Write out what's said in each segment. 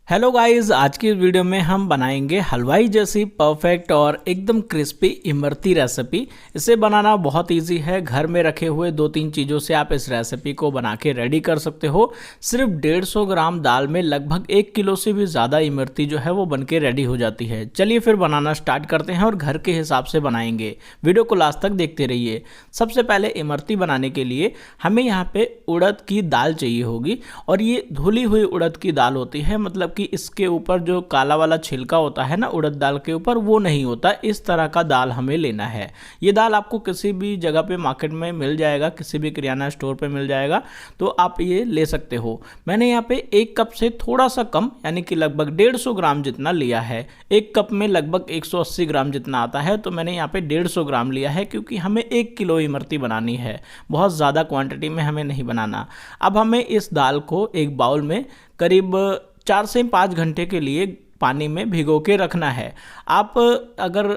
Hello guys, आज की video में हम बनाएंगे हलवाई जैसी परफेक्ट और एकदम क्रिस्पी इमरती रेसिपी। इसे बनाना बहुत इजी है। घर में रखे हुए 2-3 चीज़ों से आप इस रेसिपी को बना के रेडी कर सकते हो। सिर्फ 150 ग्राम दाल में लगभग 1 किलो से भी ज़्यादा इमरती जो है वो बन के रेडी हो जाती है। चलिए फिर बनाना स्टार्ट करते हैं और घर के हिसाब से बनाएंगे। वीडियो को लास्ट तक देखते रहिए। सबसे पहले इमरती बनाने के लिए हमें यहाँ पे उड़द की दाल चाहिए होगी, और ये धुली हुई उड़द की दाल होती है। मतलब कि इसके ऊपर जो काला वाला छिलका होता है ना उड़द दाल के ऊपर, वो नहीं होता। इस तरह का दाल हमें लेना है। ये दाल आपको किसी भी जगह पे मार्केट में मिल जाएगा, किसी भी किराना स्टोर पे मिल जाएगा, तो आप ये ले सकते हो। मैंने यहाँ पे 1 कप से थोड़ा सा कम यानी कि लगभग 150 ग्राम जितना लिया है। 1 कप में लगभग 180 ग्राम जितना आता है, तो मैंने यहाँ पे 150 ग्राम लिया है, क्योंकि हमें 1 किलो इमरती बनानी है। बहुत ज़्यादा क्वांटिटी में हमें नहीं बनाना। अब हमें इस दाल को एक बाउल में करीब 4 से 5 घंटे के लिए पानी में भिगो के रखना है। आप अगर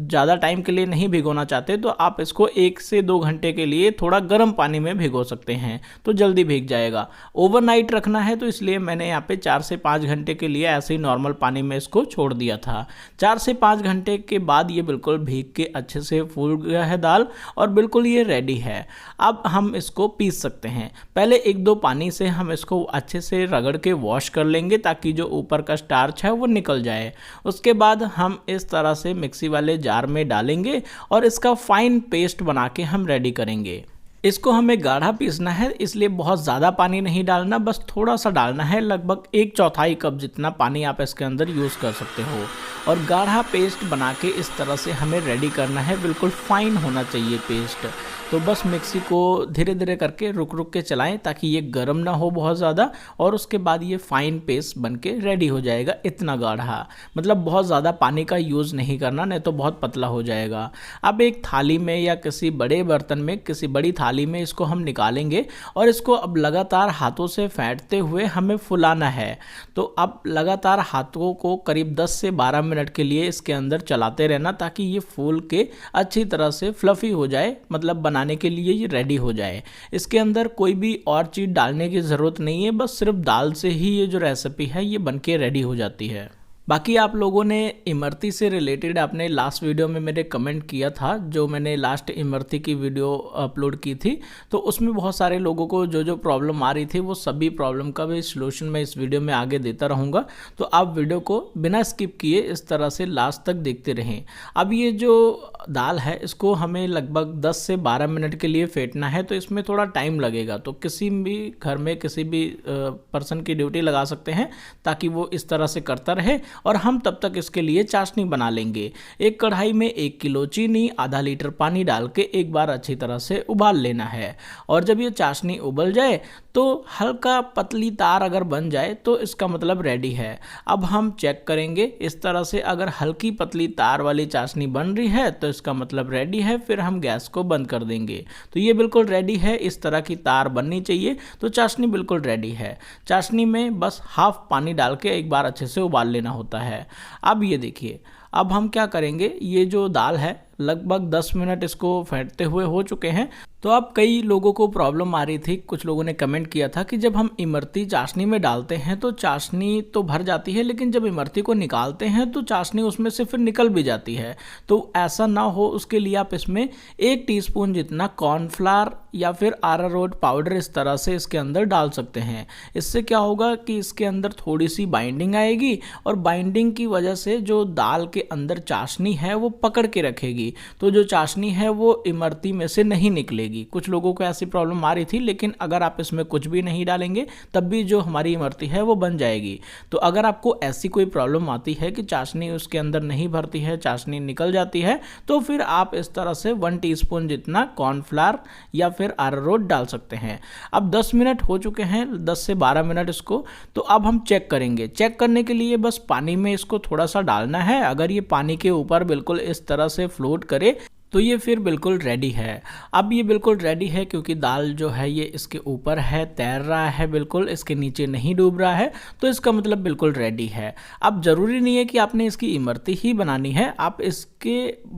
ज़्यादा टाइम के लिए नहीं भिगोना चाहते तो आप इसको 1 से 2 घंटे के लिए थोड़ा गर्म पानी में भिगो सकते हैं, तो जल्दी भीग जाएगा। ओवरनाइट रखना है, तो इसलिए मैंने यहाँ पे 4 से 5 घंटे के लिए ऐसे ही नॉर्मल पानी में इसको छोड़ दिया था। 4 से 5 घंटे के बाद ये बिल्कुल भीग के अच्छे से फूल गया है दाल, और बिल्कुल ये रेडी है। अब हम इसको पीस सकते हैं। पहले 1-2 पानी से हम इसको अच्छे से रगड़ के वॉश कर लेंगे, ताकि जो ऊपर का स्टार्च है वो निकल जाए। उसके बाद हम इस तरह से मिक्सी वाले जार में डालेंगे और इसका फाइन पेस्ट बना के हम रेडी करेंगे। इसको हमें गाढ़ा पीसना है, इसलिए बहुत ज़्यादा पानी नहीं डालना, बस थोड़ा सा डालना है। लगभग 1/4 कप जितना पानी आप इसके अंदर यूज़ कर सकते हो। और गाढ़ा पेस्ट बना के इस तरह से हमें रेडी करना है। बिल्कुल फाइन होना चाहिए पेस्ट। तो बस मिक्सी को धीरे धीरे करके रुक रुक के चलाएं, ताकि ये गर्म ना हो बहुत ज़्यादा, और उसके बाद ये फाइन पेस्ट बन के रेडी हो जाएगा। इतना गाढ़ा, मतलब बहुत ज़्यादा पानी का यूज़ नहीं करना, नहीं तो बहुत पतला हो जाएगा। अब एक थाली में या किसी बड़े बर्तन में, किसी बड़ी थाली में इसको हम निकालेंगे, और इसको अब लगातार हाथों से फेंटते हुए हमें फुलाना है। तो अब लगातार हाथों को करीब 10 से 12 मिनट के लिए इसके अंदर चलाते रहना, ताकि ये फूल के अच्छी तरह से फ्लफ़ी हो जाए, मतलब बनाने के लिए ये रेडी हो जाए। इसके अंदर कोई भी और चीज़ डालने की ज़रूरत नहीं है, बस सिर्फ दाल से ही ये जो रेसिपी है ये बन के रेडी हो जाती है। बाकी आप लोगों ने इमरती से रिलेटेड आपने लास्ट वीडियो में मेरे कमेंट किया था, जो मैंने लास्ट इमरती की वीडियो अपलोड की थी, तो उसमें बहुत सारे लोगों को जो जो प्रॉब्लम आ रही थी, वो सभी प्रॉब्लम का भी सलूशन मैं इस वीडियो में आगे देता रहूँगा। तो आप वीडियो को बिना स्किप किए इस तरह से लास्ट तक देखते रहें। अब ये जो दाल है, इसको हमें लगभग 10 से 12 मिनट के लिए फेंटना है, तो इसमें थोड़ा टाइम लगेगा। तो किसी भी घर में किसी भी पर्सन की ड्यूटी लगा सकते हैं, ताकि वो इस तरह से करता रहे, और हम तब तक इसके लिए चाशनी बना लेंगे। एक कढ़ाई में 1 किलो चीनी, आधा लीटर पानी डाल के एक बार अच्छी तरह से उबाल लेना है। और जब ये चाशनी उबल जाए, तो हल्का पतली तार अगर बन जाए, तो इसका मतलब रेडी है। अब हम चेक करेंगे इस तरह से, अगर हल्की पतली तार वाली चाशनी बन रही है तो इसका मतलब रेडी है। फिर हम गैस को बंद कर देंगे। तो ये बिल्कुल रेडी है। इस तरह की तार बननी चाहिए, तो चाशनी बिल्कुल रेडी है। चाशनी में बस हाफ पानी डाल के एक बार अच्छे से उबाल लेना होता है। अब ये देखिए, अब हम क्या करेंगे, ये जो दाल है लगभग 10 मिनट इसको फेंटते हुए हो चुके हैं। तो अब कई लोगों को प्रॉब्लम आ रही थी, कुछ लोगों ने कमेंट किया था कि जब हम इमरती चाशनी में डालते हैं तो चाशनी तो भर जाती है, लेकिन जब इमरती को निकालते हैं तो चाशनी उसमें से फिर निकल भी जाती है। तो ऐसा ना हो, उसके लिए आप इसमें 1 टीस्पून जितना कॉर्नफ्लावर या फिर अरारोट पाउडर इस तरह से इसके अंदर डाल सकते हैं। इससे क्या होगा कि इसके अंदर थोड़ी सी बाइंडिंग आएगी, और बाइंडिंग की वजह से जो दाल के अंदर चाशनी है वो पकड़ के रखेगी। तो जो चाशनी है वो इमरती में से नहीं निकलेगी। कुछ लोगों को ऐसी प्रॉब्लम आ रही थी, लेकिन अगर आप इसमें कुछ भी नहीं डालेंगे तब भी जो हमारी इमरती है वो बन जाएगी। तो अगर आपको ऐसी कोई प्रॉब्लम आती है कि चाशनी उसके अंदर नहीं भरती है, चाशनी निकल जाती है, तो फिर आप इस तरह से 1 टीस्पून जितना कॉर्नफ्लावर या फिर अरारोट डाल सकते हैं। अब 10 मिनट हो चुके हैं, 10 से 12 मिनट इसको। तो अब हम चेक करेंगे। चेक करने के लिए बस पानी में इसको थोड़ा सा डालना है। अगर ये पानी के ऊपर बिल्कुल इस तरह से फ्लोट करे, तो ये फिर बिल्कुल रेडी है। अब ये बिल्कुल रेडी है क्योंकि दाल जो है ये इसके ऊपर है, तैर रहा है, बिल्कुल इसके नीचे नहीं डूब रहा है, तो इसका मतलब बिल्कुल रेडी है। अब ज़रूरी नहीं है कि आपने इसकी इमरती ही बनानी है, आप इसके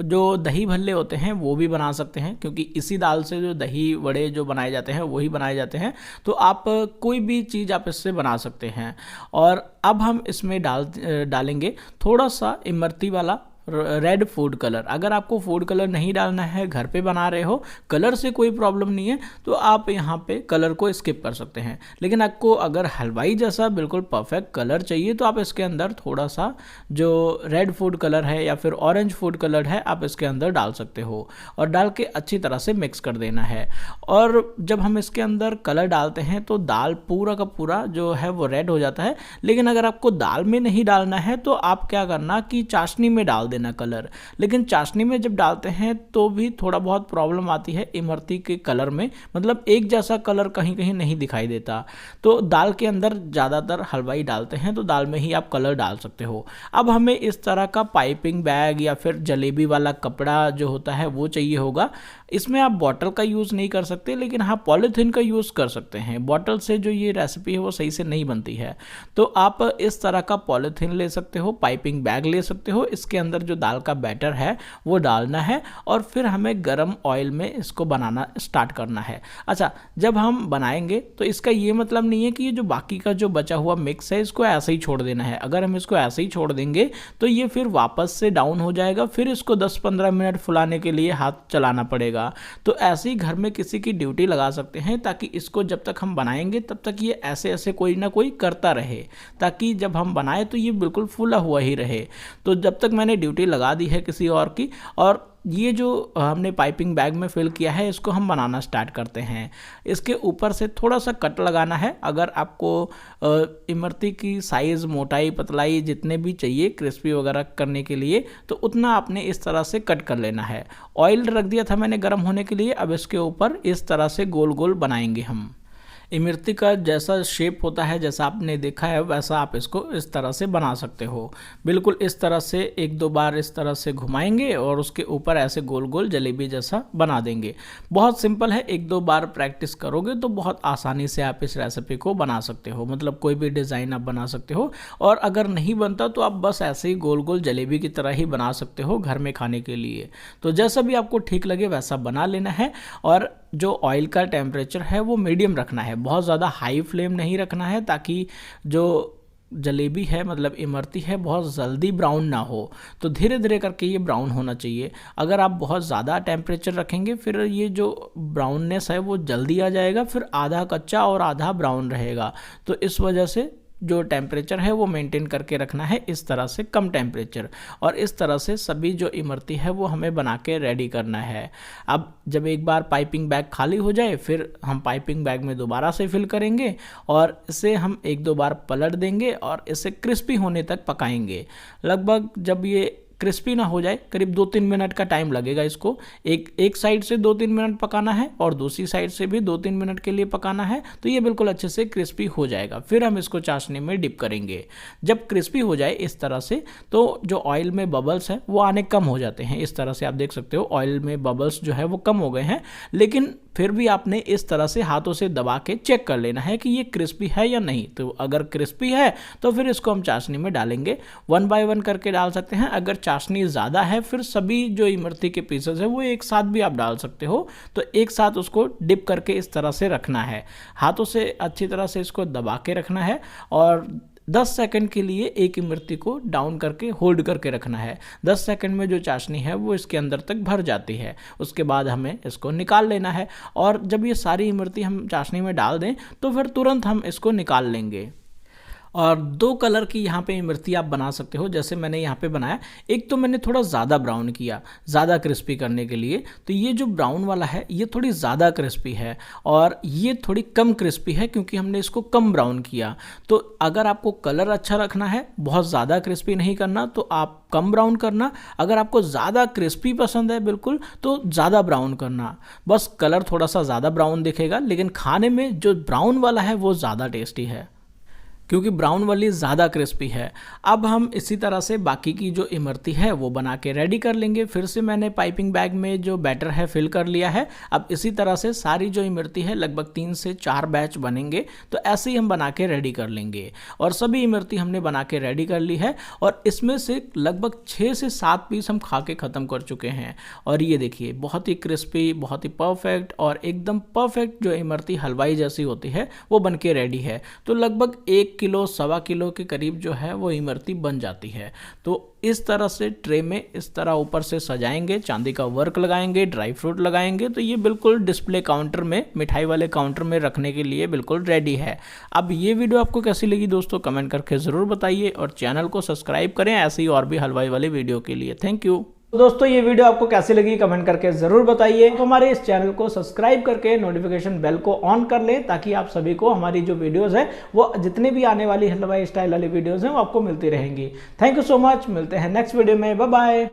जो दही भल्ले होते हैं वो भी बना सकते हैं, क्योंकि इसी दाल से जो दही वड़े जो बनाए जाते हैं वही बनाए जाते हैं। तो आप कोई भी चीज़ आप इससे बना सकते हैं। और अब हम इसमें डालेंगे थोड़ा सा इमरती वाला रेड फूड कलर। अगर आपको फूड कलर नहीं डालना है, घर पे बना रहे हो, कलर से कोई प्रॉब्लम नहीं है, तो आप यहाँ पे कलर को स्किप कर सकते हैं। लेकिन आपको अगर हलवाई जैसा बिल्कुल परफेक्ट कलर चाहिए तो आप इसके अंदर थोड़ा सा जो रेड फूड कलर है या फिर ऑरेंज फूड कलर है आप इसके अंदर डाल सकते हो, और डाल के अच्छी तरह से मिक्स कर देना है। और जब हम इसके अंदर कलर डालते हैं तो दाल पूरा का पूरा जो है वो रेड हो जाता है। लेकिन अगर आपको दाल में नहीं डालना है तो आप क्या करना कि चाशनी में डाल देना कलर। लेकिन चाशनी में जब डालते हैं तो भी थोड़ा बहुत प्रॉब्लम आती है इमरती के कलर में, मतलब एक जैसा कलर कहीं कहीं नहीं दिखाई देता। तो दाल के अंदर ज़्यादातर हलवाई डालते हैं तो दाल में ही आप कलर डाल सकते हो। अब हमें इस तरह का पाइपिंग बैग या फिर जलेबी वाला कपड़ा जो होता है वो चाहिए होगा। इसमें आप बॉटल का यूज़ नहीं कर सकते, लेकिन हाँ पॉलीथीन का यूज़ कर सकते हैं। बॉटल से जो ये रेसिपी है वो सही से नहीं बनती है, तो आप इस तरह का पॉलीथीन ले सकते हो, पाइपिंग बैग ले सकते हो। इसके अंदर जो दाल का बैटर है वो डालना है और फिर हमें गरम ऑयल में इसको बनाना स्टार्ट करना है। अच्छा, जब हम बनाएंगे तो इसका ये मतलब नहीं है कि ये जो बाकी का जो बचा हुआ मिक्स है इसको ऐसे ही छोड़ देना है। अगर हम इसको ऐसे ही छोड़ देंगे तो ये फिर वापस से डाउन हो जाएगा, फिर इसको 10-15 मिनट फुलाने के लिए हाथ चलाना पड़ेगा। तो ऐसे ही घर में किसी की ड्यूटी लगा सकते हैं, ताकि इसको जब तक हम बनाएंगे तब तक ये ऐसे ऐसे कोई ना कोई करता रहे, ताकि जब हम बनाए तो ये बिल्कुल फूला हुआ ही रहे। तो जब तक मैंने ड्यूटी लगा दी है किसी और की, और ये जो हमने पाइपिंग बैग में फिल किया है इसको हम बनाना स्टार्ट करते हैं। इसके ऊपर से थोड़ा सा कट लगाना है। अगर आपको इमरती की साइज़, मोटाई, पतलाई जितने भी चाहिए क्रिस्पी वगैरह करने के लिए, तो उतना आपने इस तरह से कट कर लेना है। ऑयल रख दिया था मैंने गर्म होने के लिए। अब इसके ऊपर इस तरह से गोल गोल बनाएंगे हम। इमरती का जैसा शेप होता है, जैसा आपने देखा है, वैसा आप इसको इस तरह से बना सकते हो। बिल्कुल इस तरह से 1-2 बार इस तरह से घुमाएंगे और उसके ऊपर ऐसे गोल गोल जलेबी जैसा बना देंगे। बहुत सिंपल है, 1-2 बार प्रैक्टिस करोगे तो बहुत आसानी से आप इस रेसिपी को बना सकते हो। मतलब कोई भी डिज़ाइन आप बना सकते हो, और अगर नहीं बनता तो आप बस ऐसे ही गोल गोल जलेबी की तरह ही बना सकते हो घर में खाने के लिए। तो जैसा भी आपको ठीक लगे वैसा बना लेना है। और जो ऑयल का टेम्परेचर है वो मीडियम रखना है, बहुत ज़्यादा हाई फ्लेम नहीं रखना है, ताकि जो जलेबी है मतलब इमरती है बहुत जल्दी ब्राउन ना हो। तो धीरे धीरे करके ये ब्राउन होना चाहिए। अगर आप बहुत ज़्यादा टेम्परेचर रखेंगे फिर ये जो ब्राउननेस है वो जल्दी आ जाएगा, फिर आधा कच्चा और आधा ब्राउन रहेगा। तो इस वजह से जो टेम्परेचर है वो मेंटेन करके रखना है, इस तरह से कम टेम्परेचर। और इस तरह से सभी जो इमरती है वो हमें बना के रेडी करना है। अब जब एक बार पाइपिंग बैग खाली हो जाए फिर हम पाइपिंग बैग में दोबारा से फिल करेंगे और इसे हम 1-2 बार पलट देंगे और इसे क्रिस्पी होने तक पकाएंगे। लगभग जब ये क्रिस्पी ना हो जाए, करीब 2-3 मिनट का टाइम लगेगा इसको। एक साइड से 2-3 मिनट पकाना है और दूसरी साइड से भी 2-3 मिनट के लिए पकाना है, तो ये बिल्कुल अच्छे से क्रिस्पी हो जाएगा। फिर हम इसको चाशनी में डिप करेंगे। जब क्रिस्पी हो जाए इस तरह से, तो जो ऑयल में बबल्स हैं वो आने कम हो जाते हैं। इस तरह से आप देख सकते हो ऑयल में बबल्स जो है वो कम हो गए हैं, लेकिन फिर भी आपने इस तरह से हाथों से दबा के चेक कर लेना है कि ये क्रिस्पी है या नहीं। तो अगर क्रिस्पी है तो फिर इसको हम चाशनी में डालेंगे। 1 बाय 1 करके डाल सकते हैं। अगर चाशनी ज़्यादा है फिर सभी जो इमरती के पीसेस है वो एक साथ भी आप डाल सकते हो। तो एक साथ उसको डिप करके इस तरह से रखना है, हाथों से अच्छी तरह से इसको दबा के रखना है और 10 सेकंड के लिए एक इमरती को डाउन करके होल्ड करके रखना है। 10 सेकंड में जो चाशनी है वो इसके अंदर तक भर जाती है। उसके बाद हमें इसको निकाल लेना है, और जब ये सारी इमरती हम चाशनी में डाल दें तो फिर तुरंत हम इसको निकाल लेंगे। और 2 कलर की यहाँ पे इमरती आप बना सकते हो, जैसे मैंने यहाँ पे बनाया। एक तो मैंने थोड़ा ज़्यादा ब्राउन किया, ज़्यादा क्रिस्पी करने के लिए। तो ये जो ब्राउन वाला है ये थोड़ी ज़्यादा क्रिस्पी है, और ये थोड़ी कम क्रिस्पी है क्योंकि हमने इसको कम ब्राउन किया। तो अगर आपको कलर अच्छा रखना है, बहुत ज़्यादा क्रिस्पी नहीं करना, तो आप कम ब्राउन करना। अगर आपको ज़्यादा क्रिस्पी पसंद है बिल्कुल, तो ज़्यादा ब्राउन करना। बस कलर थोड़ा सा ज़्यादा ब्राउन दिखेगा, लेकिन खाने में जो ब्राउन वाला है वो ज़्यादा टेस्टी है। क्योंकि ब्राउन वाली ज़्यादा क्रिस्पी है। अब हम इसी तरह से बाकी की जो इमरती है वो बना के रेडी कर लेंगे। फिर से मैंने पाइपिंग बैग में जो बैटर है फिल कर लिया है। अब इसी तरह से सारी जो इमरती है लगभग 3 से 4 बैच बनेंगे, तो ऐसे ही हम बना के रेडी कर लेंगे। और सभी इमरती हमने बना के रेडी कर ली है और इसमें से लगभग 6 से 7 पीस हम खा के ख़त्म कर चुके हैं। और ये देखिए बहुत ही क्रिस्पी, बहुत ही परफेक्ट और एकदम परफेक्ट जो इमरती हलवाई जैसी होती है वो बन के रेडी है। तो लगभग 1 किलो 1.25 किलो के करीब जो है वो इमरती बन जाती है। तो इस तरह से ट्रे में इस तरह ऊपर से सजाएंगे, चांदी का वर्क लगाएंगे, ड्राई फ्रूट लगाएंगे, तो ये बिल्कुल डिस्प्ले काउंटर में, मिठाई वाले काउंटर में रखने के लिए बिल्कुल रेडी है। अब ये वीडियो आपको कैसी लगी दोस्तों, कमेंट करके ज़रूर बताइए और चैनल को सब्सक्राइब करें ऐसी और भी हलवाई वाली वीडियो के लिए। Thank you. तो दोस्तों ये वीडियो आपको कैसी लगी कमेंट करके ज़रूर बताइए। तो हमारे इस चैनल को सब्सक्राइब करके नोटिफिकेशन बेल को ऑन कर लें ताकि आप सभी को हमारी जो वीडियोस है वो जितने भी आने वाली हलवाई स्टाइल वाली वीडियोस हैं वो आपको मिलती रहेंगी। थैंक यू सो मच, मिलते हैं नेक्स्ट वीडियो में, बाय बाय।